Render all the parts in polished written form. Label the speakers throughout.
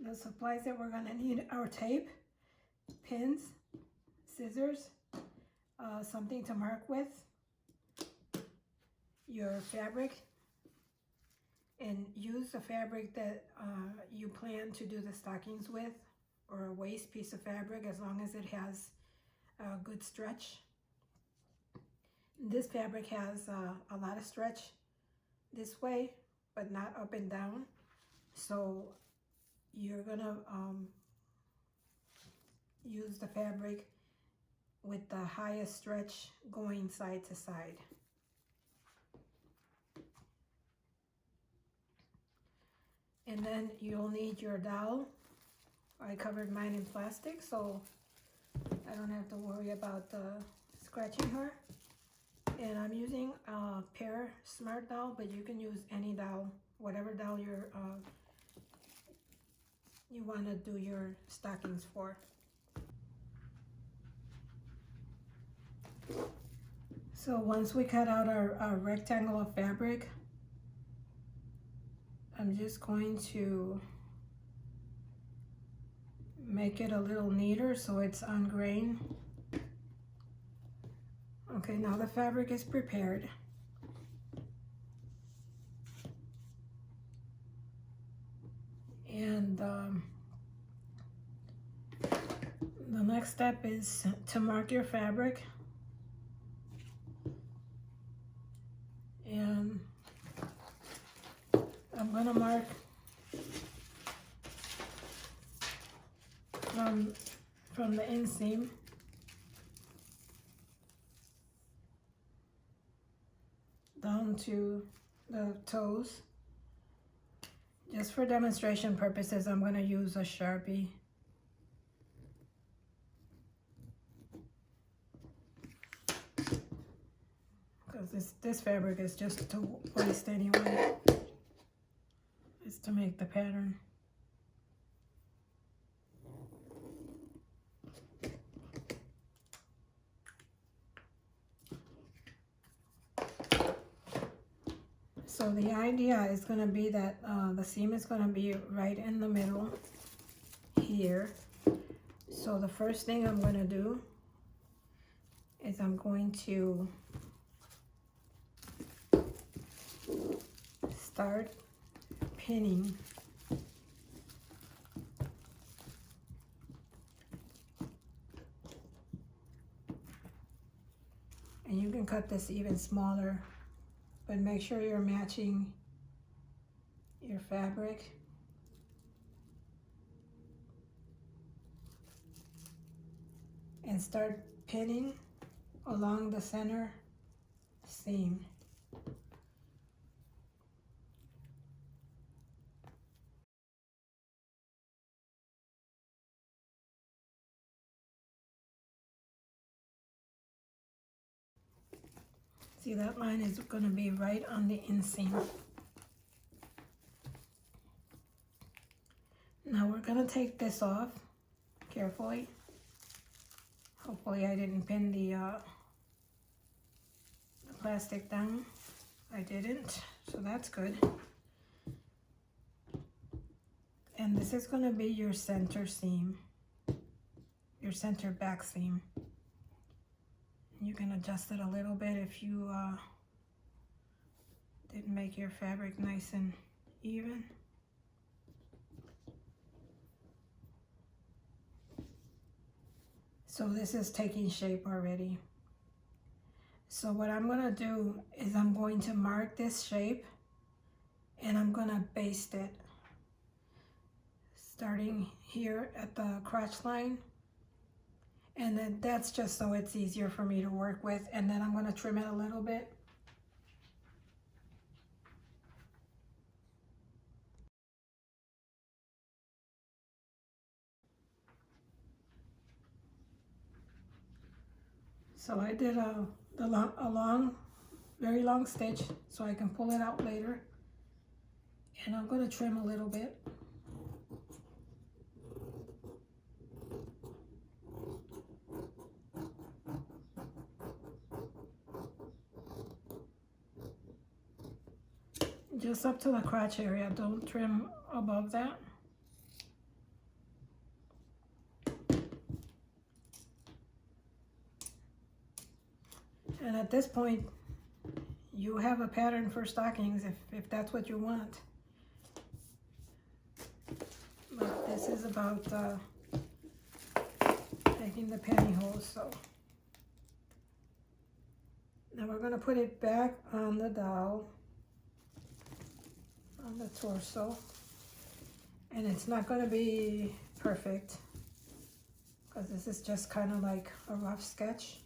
Speaker 1: The supplies that we're gonna need are tape, pins, scissors, something to mark with, your fabric, and use the fabric that you plan to do the stockings with, or a waist piece of fabric, as long as it has a good stretch. This fabric has a lot of stretch this way, but not up and down. So you're gonna use the fabric with the highest stretch going side to side. And then you'll need your dowel. I covered mine in plastic, so I don't have to worry about scratching her. And I'm using a Pear Smart Doll, but you can use any dowel, whatever dowel you want to do your stockings for. So once we cut out our rectangle of fabric, I'm just going to make it a little neater so it's on grain. Okay, now the fabric is prepared. And the next step is to mark your fabric. And I'm gonna mark from the inseam down to the toes. Just for demonstration purposes, I'm gonna use a Sharpie. Because this fabric is just to waste anyway. It's to make the pattern. So the idea is going to be that the seam is going to be right in the middle here. So the first thing I'm going to do is I'm going to start pinning. And you can cut this even smaller, but make sure you're matching your fabric. And start pinning along the center seam. See, that line is going to be right on the inseam. Now we're going to take this off carefully. Hopefully I didn't pin the plastic down. I didn't, so that's good. And this is going to be your center seam, your center back seam. You can adjust it a little bit if you didn't make your fabric nice and even. So this is taking shape already. So what I'm going to do is I'm going to mark this shape and I'm going to baste it. Starting here at the crotch line. And then that's just so it's easier for me to work with. And then I'm going to trim it a little bit. So I did a very long stitch so I can pull it out later. And I'm going to trim a little bit. Just up to the crotch area, don't trim above that. at this point, you have a pattern for stockings if that's what you want. But this is about making the pantyhose, so. Now we're gonna put it back on the doll, on the torso. And it's not gonna be perfect, because this is just kind of like a rough sketch.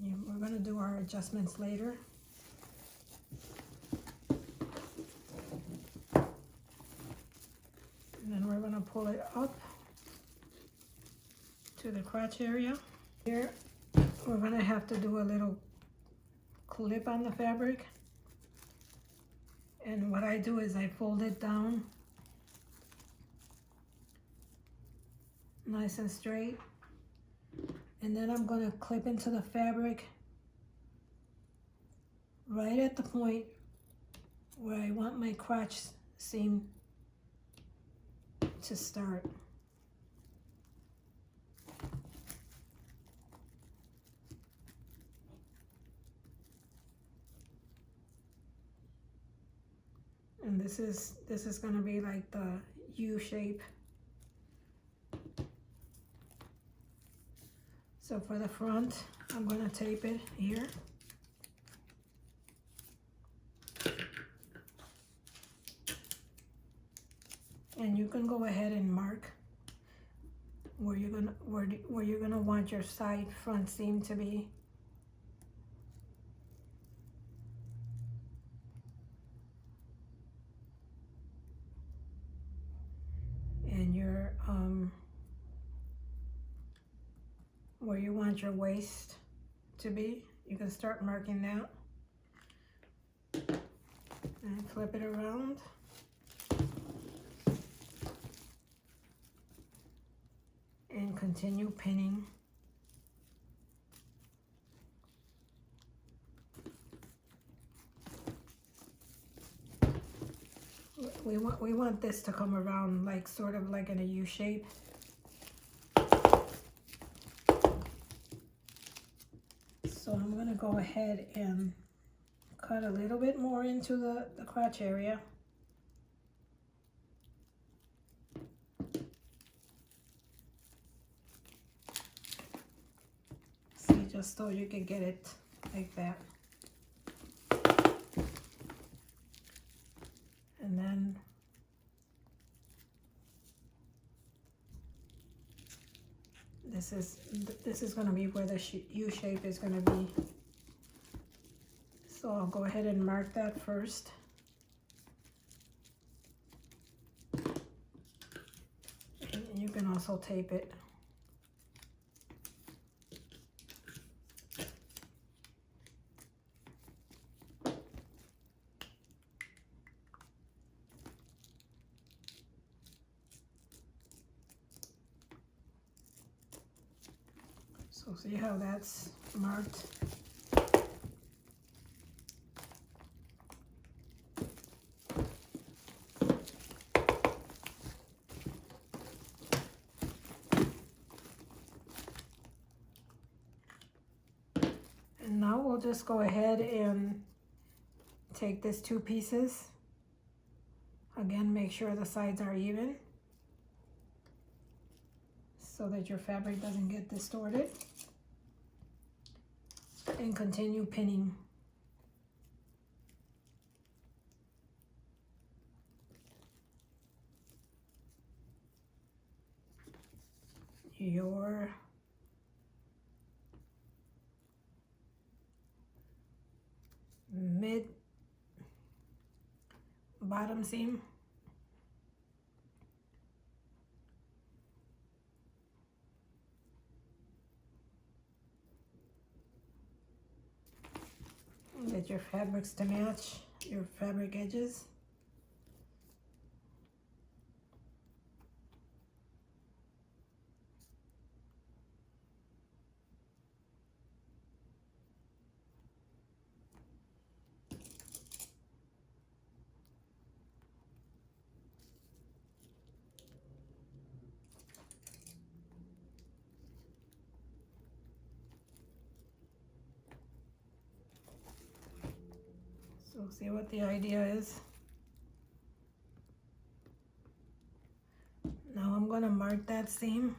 Speaker 1: We're gonna do our adjustments later. And then we're gonna pull it up to the crotch area. Here, we're gonna have to do a little clip on the fabric. And what I do is I fold it down nice and straight. And then I'm gonna clip into the fabric right at the point where I want my crotch seam to start. And this is gonna be like the U shape. So for the front, I'm gonna tape it here. And you can go ahead and mark where you're gonna want your side front seam to be. And your where you want your waist to be. You can start marking that. And flip it around. And continue pinning. We want this to come around like sort of like in a U shape. So I'm gonna go ahead and cut a little bit more into the crotch area. See, just so you can get it like that. And then this is going to be where the U shape is going to be. So I'll go ahead and mark that first. And you can also tape it. So see how that's marked? And now we'll just go ahead and take these two pieces. Again, make sure the sides are even so that your fabric doesn't get distorted. And continue pinning. Your mid bottom seam. Get your fabrics to match your fabric edges. So see what the idea is. Now I'm gonna mark that seam.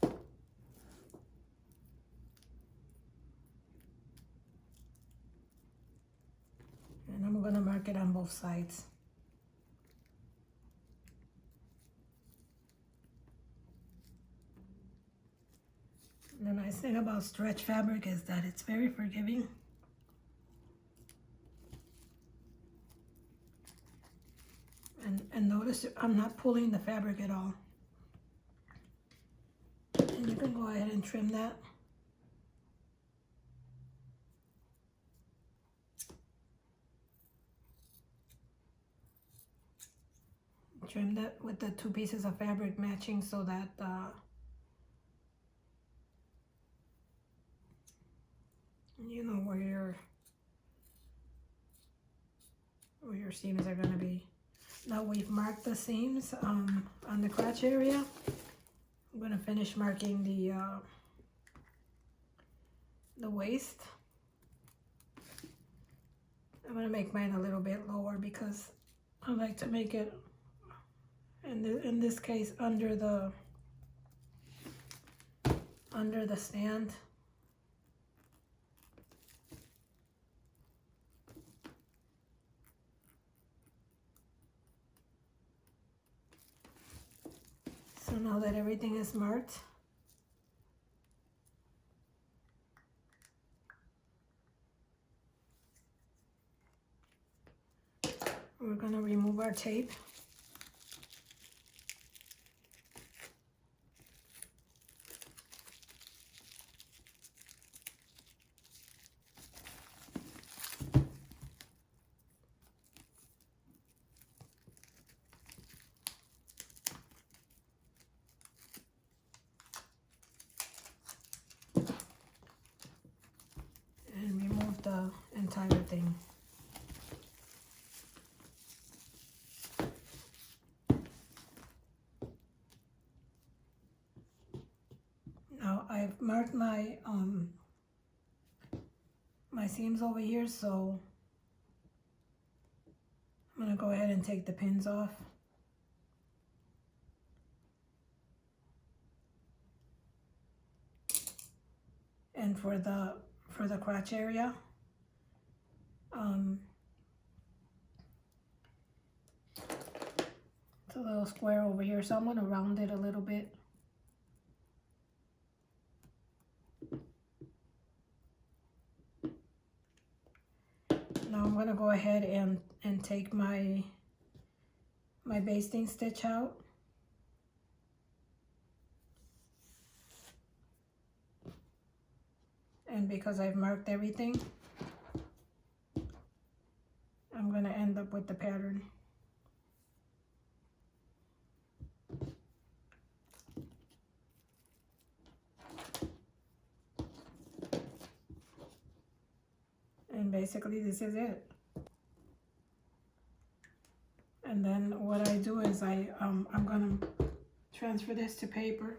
Speaker 1: And I'm gonna mark it on both sides. The nice thing about stretch fabric is that it's very forgiving. And notice I'm not pulling the fabric at all. And you can go ahead and trim that. Trim that with the 2 pieces of fabric matching so that you know where your seams are going to be. Now we've marked the seams on the crotch area. I'm going to finish marking the waist. I'm going to make mine a little bit lower because I like to make it, in this case, under the stand. So now that everything is marked, we're going to remove our tape. And remove the entire thing. Now I've marked my my seams over here, so I'm going to go ahead and take the pins off. And for the crotch area, it's a little square over here, so I'm going to round it a little bit. Now I'm going to go ahead and take my basting stitch out. And because I've marked everything, I'm going to end up with the pattern. And basically this is it. And then what I do is I'm going to transfer this to paper.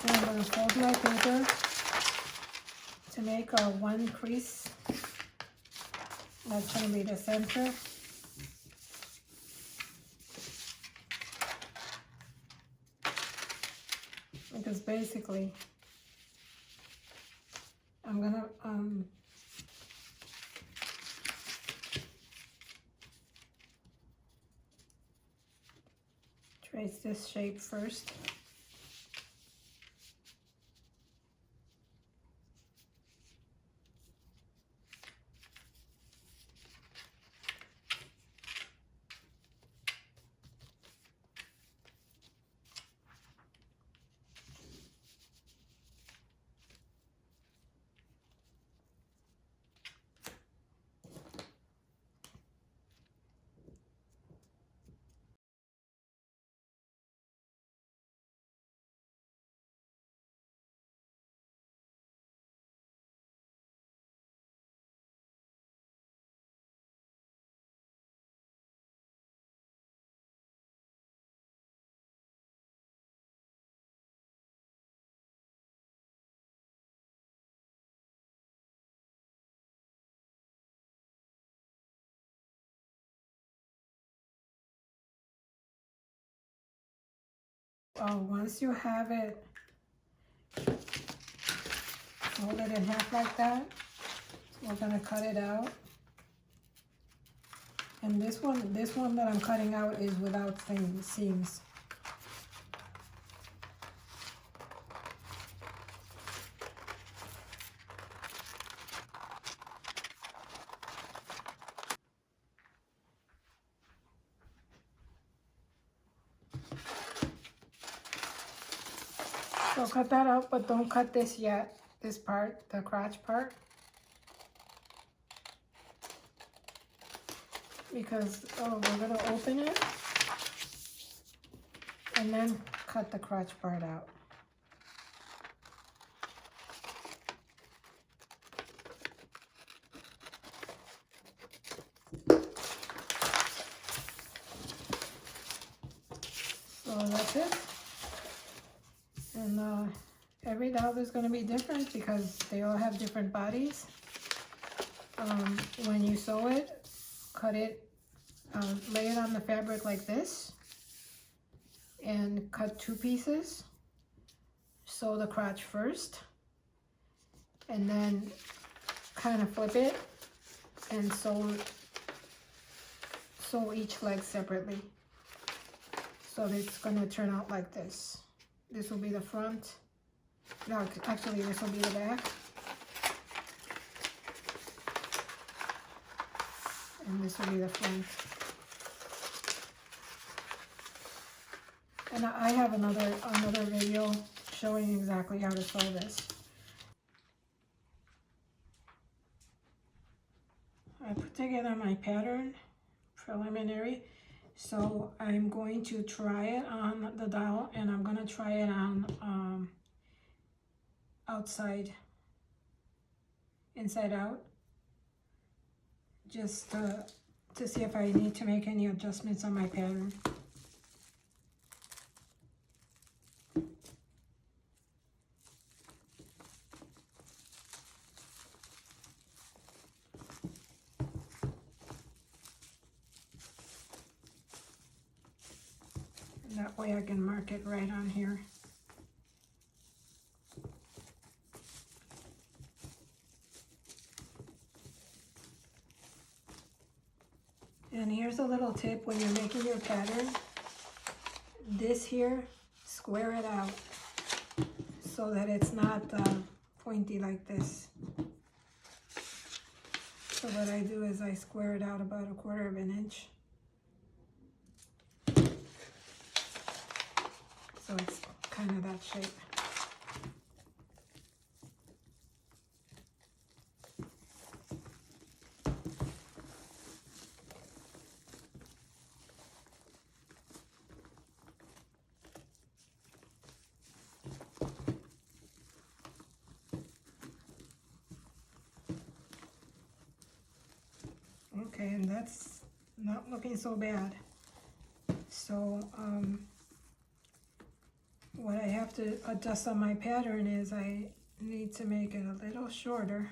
Speaker 1: And I'm going to fold my paper to make a 1 crease. That's going to be the center. Because basically I'm going to trace this shape first. once you have it folded in half like that, we're gonna cut it out. And this one that I'm cutting out is without seams. So cut that out, but don't cut this yet. This part, the crotch part. Because we're gonna open it and then cut the crotch part out. So that's it. And every doll is going to be different because they all have different bodies. When you sew it, cut it, lay it on the fabric like this and cut 2 pieces. Sew the crotch first and then kind of flip it and sew each leg separately. So it's going to turn out like this. This will be the front. No, actually this will be the back. And this will be the front. And I have another video showing exactly how to sew this. I put together my pattern, preliminary. So I'm going to try it on the doll, and I'm going to try it on inside out, just to see if I need to make any adjustments on my pattern. That way I can mark it right on here. And here's a little tip when you're making your pattern. This here, square it out so that it's not pointy like this. So what I do is I square it out about 1/4 of an inch. So it's kind of that shape. Okay, and that's not looking so bad. So what I have to adjust on my pattern is I need to make it a little shorter.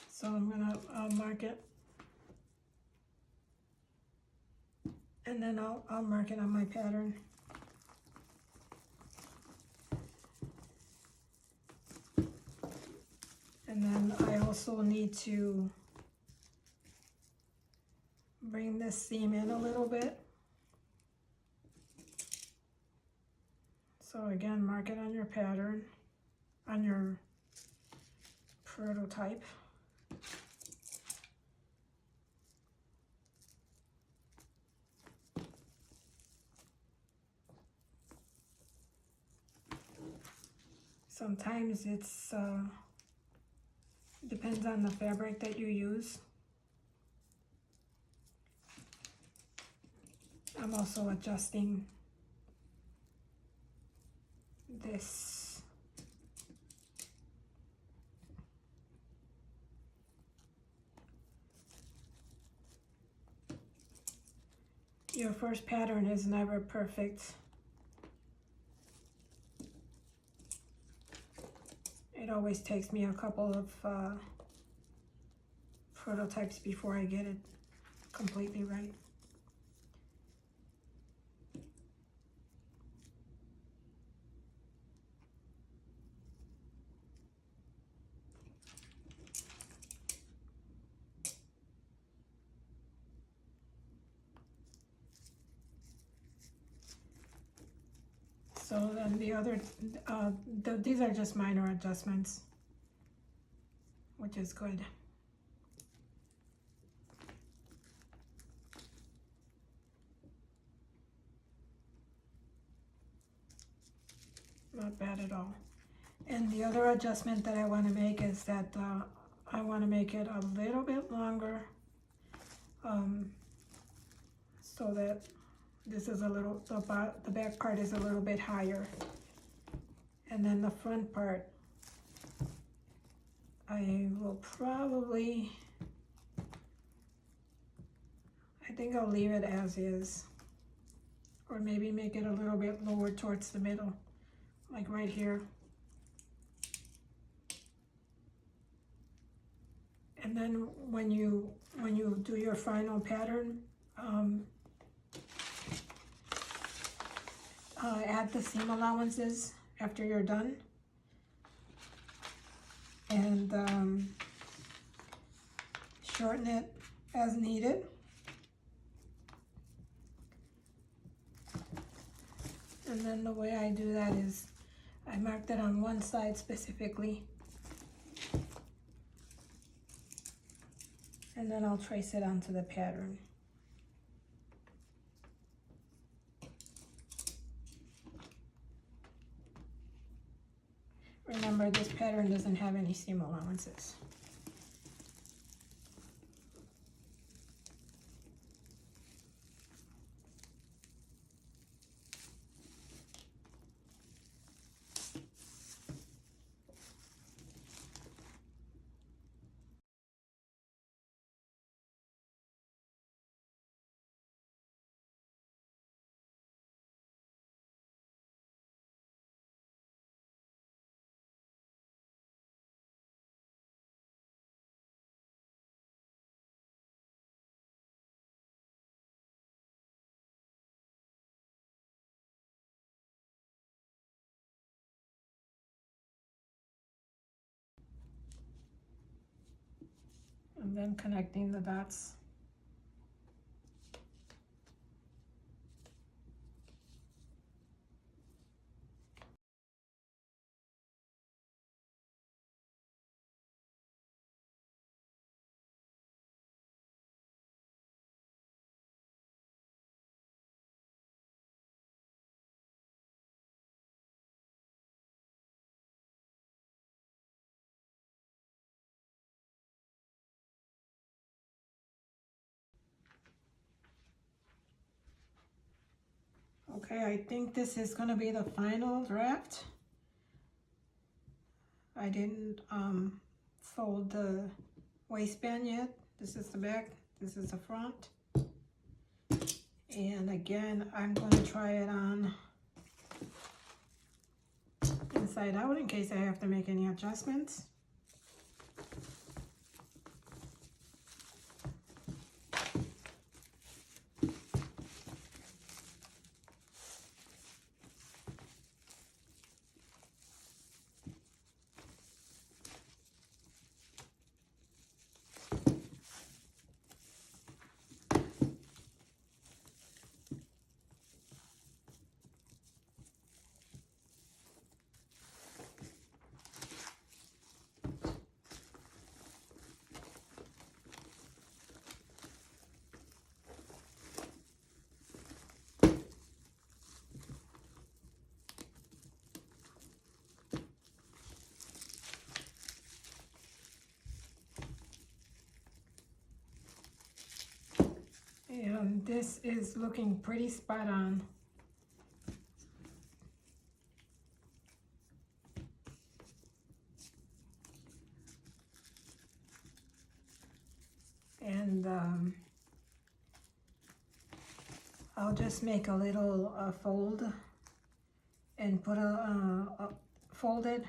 Speaker 1: So I'm gonna mark it, and then I'll mark it on my pattern. And then I also need to bring this seam in a little bit. So again, mark it on your pattern, on your prototype. Sometimes it's depends on the fabric that you use. I'm also adjusting this. Your first pattern is never perfect. It always takes me a couple of prototypes before I get it completely right. So then the other, these are just minor adjustments, which is good. Not bad at all. And the other adjustment that I want to make is that I want to make it a little bit longer, so that this is a little, the back part is a little bit higher. And then the front part, I will probably, I think I'll leave it as is. Or maybe make it a little bit lower towards the middle, like right here. And then when you do your final pattern, add the seam allowances after you're done, and shorten it as needed. And then the way I do that is I marked it on one side specifically, and then I'll trace it onto the pattern. Remember, this pattern doesn't have any seam allowances. And then connecting the dots. Okay, I think this is gonna be the final draft. I didn't fold the waistband yet. This is the back, this is the front. And again, I'm gonna try it on inside out in case I have to make any adjustments. And this is looking pretty spot on. And I'll just make a little fold and put a fold it,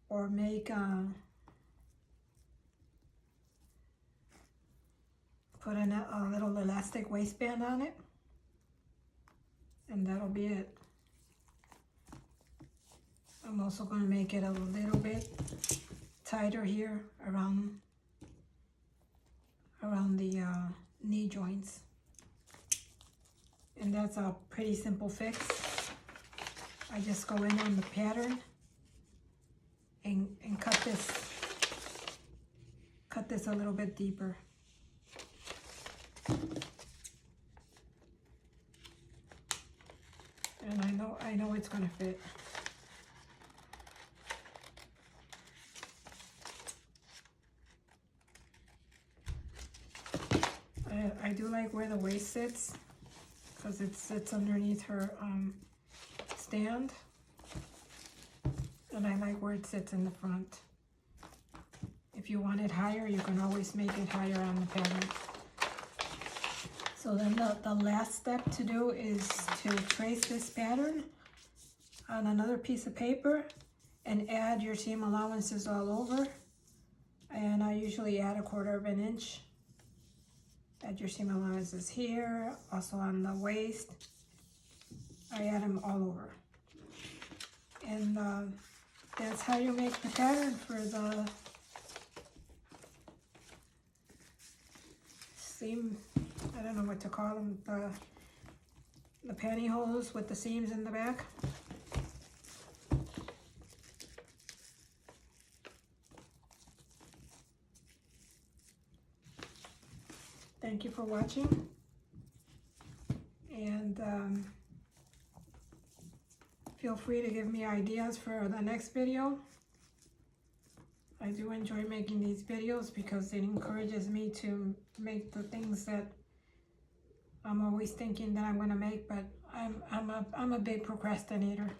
Speaker 1: or make put a little elastic waistband on it, and that'll be it. I'm also going to make it a little bit tighter here around the knee joints. And that's a pretty simple fix. I just go in on the pattern and cut this a little bit deeper. And I know it's gonna fit. I do like where the waist sits, because it sits underneath her stand. And I like where it sits in the front. If you want it higher, you can always make it higher on the pattern. So then the last step to do is to trace this pattern on another piece of paper and add your seam allowances all over. And I usually add 1/4 inch. Add your seam allowances here, also on the waist. I add them all over. And that's how you make the pattern for the seam, I don't know what to call them, the pantyhose with the seams in the back. Thank you for watching, and feel free to give me ideas for the next video. I do enjoy making these videos because it encourages me to make the things that I'm always thinking that I'm going to make, but I'm a big procrastinator.